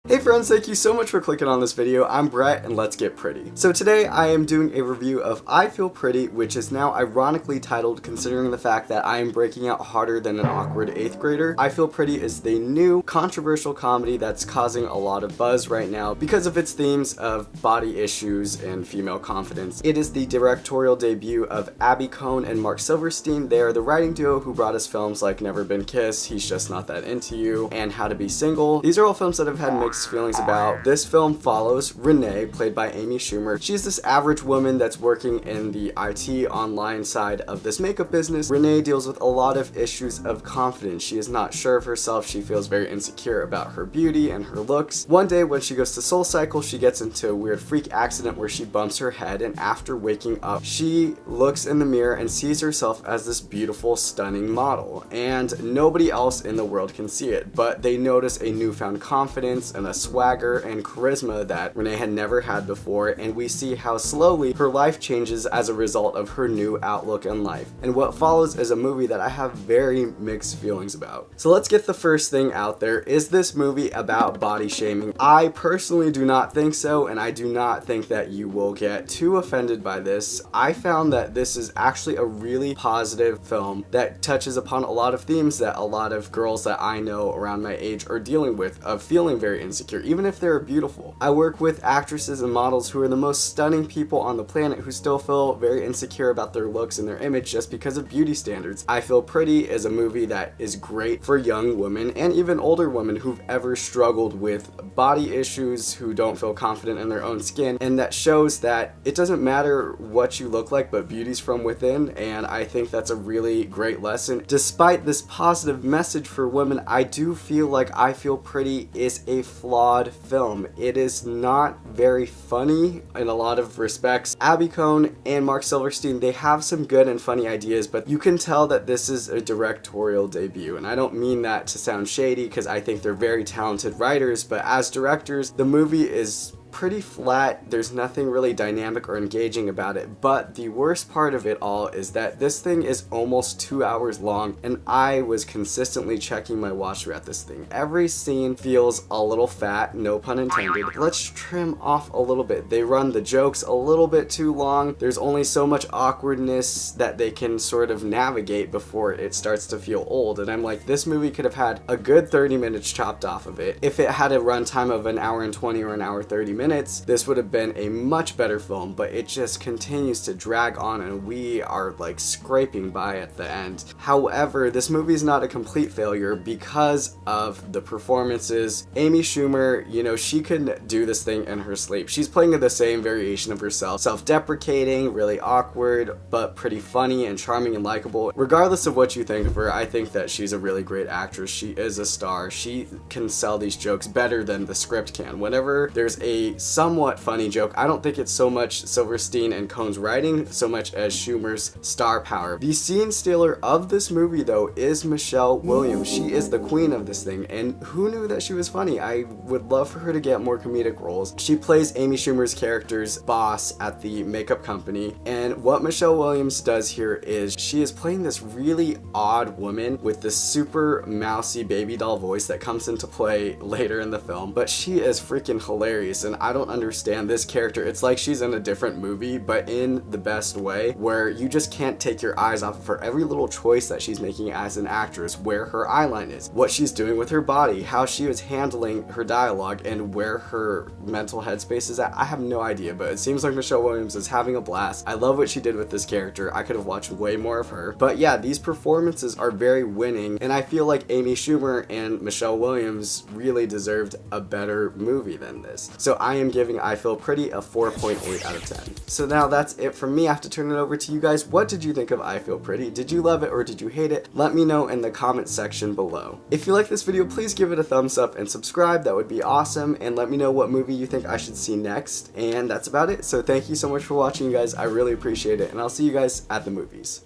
Hey friends, thank you so much for clicking on this video. I'm Brett and let's get pretty. So today I am doing a review of I Feel Pretty, which is now ironically titled considering the fact that I am breaking out harder than an awkward 8th grader. I Feel Pretty is the new controversial comedy that's causing a lot of buzz right now because of its themes of body issues and female confidence. It is the directorial debut of Abby Cohn and Mark Silverstein. They are the writing duo who brought us films like Never Been Kissed, He's Just Not That Into You, and How to Be Single. These are all films that have had mixed feelings about. This film follows Renee, played by Amy Schumer. She's this average woman that's working in the IT online side of this makeup business. Renee deals with a lot of issues of confidence. She is not sure of herself. She feels very insecure about her beauty and her looks. One day when she goes to SoulCycle, she gets into a weird freak accident where she bumps her head, and after waking up, she looks in the mirror and sees herself as this beautiful, stunning model. And nobody else in the world can see it, but they notice a newfound confidence and a swagger and charisma that Renee had never had before, and we see how slowly her life changes as a result of her new outlook in life. And what follows is a movie that I have very mixed feelings about. So let's get the first thing out there. Is this movie about body shaming? I personally do not think so, and I do not think that you will get too offended by this. I found that this is actually a really positive film that touches upon a lot of themes that a lot of girls that I know around my age are dealing with, of feeling very insecure, even if they're beautiful. I work with actresses and models who are the most stunning people on the planet who still feel very insecure about their looks and their image just because of beauty standards. I Feel Pretty is a movie that is great for young women and even older women who've ever struggled with body issues, who don't feel confident in their own skin, and that shows that it doesn't matter what you look like, but beauty's from within. And I think that's a really great lesson. Despite this positive message for women, I do feel like I Feel Pretty is a flawed film. It is not very funny in a lot of respects. Abby Cohn and Mark Silverstein, they have some good and funny ideas, but you can tell that this is a directorial debut. And I don't mean that to sound shady, because I think they're very talented writers, but as directors, the movie is pretty flat. There's nothing really dynamic or engaging about it. But the worst part of it all is that this thing is almost 2 hours long, and I was consistently checking my watch throughout this thing. Every scene feels a little fat, no pun intended. Let's trim off a little bit. They run the jokes a little bit too long. There's only so much awkwardness that they can sort of navigate before it starts to feel old. And I'm like, this movie could have had a good 30 minutes chopped off of it. If it had a runtime of an hour and 20 or an hour 30 minutes, this would have been a much better film, but it just continues to drag on and we are like scraping by at the end. However, this movie is not a complete failure because of the performances. Amy Schumer, you know, she can do this thing in her sleep. She's playing the same variation of herself, self-deprecating, really awkward, but pretty funny and charming and likable. Regardless of what you think of her, I think that she's a really great actress. She is a star. She can sell these jokes better than the script can. Whenever there's a somewhat funny joke, I don't think it's so much Silverstein and Cohn's writing so much as Schumer's star power. The scene stealer of this movie though is Michelle Williams. She is the queen of this thing, and who knew that she was funny? I would love for her to get more comedic roles. She plays Amy Schumer's character's boss at the makeup company, and what Michelle Williams does here is she is playing this really odd woman with this super mousy baby doll voice that comes into play later in the film, but she is freaking hilarious, and I don't understand this character. It's like she's in a different movie, but in the best way, where you just can't take your eyes off of her. Every little choice that she's making as an actress, where her eyeline is, what she's doing with her body, how she is handling her dialogue, and where her mental headspace is at, I have no idea, but it seems like Michelle Williams is having a blast. I love what she did with this character. I could have watched way more of her. But yeah, these performances are very winning, and I feel like Amy Schumer and Michelle Williams really deserved a better movie than this. So I am giving I Feel Pretty a 4.8 out of 10. So now that's it from me. I have to turn it over to you guys. What did you think of I Feel Pretty? Did you love it or did you hate it? Let me know in the comment section below. If you like this video, please give it a thumbs up and subscribe. That would be awesome. And let me know what movie you think I should see next. And that's about it. So thank you so much for watching, you guys. I really appreciate it. And I'll see you guys at the movies.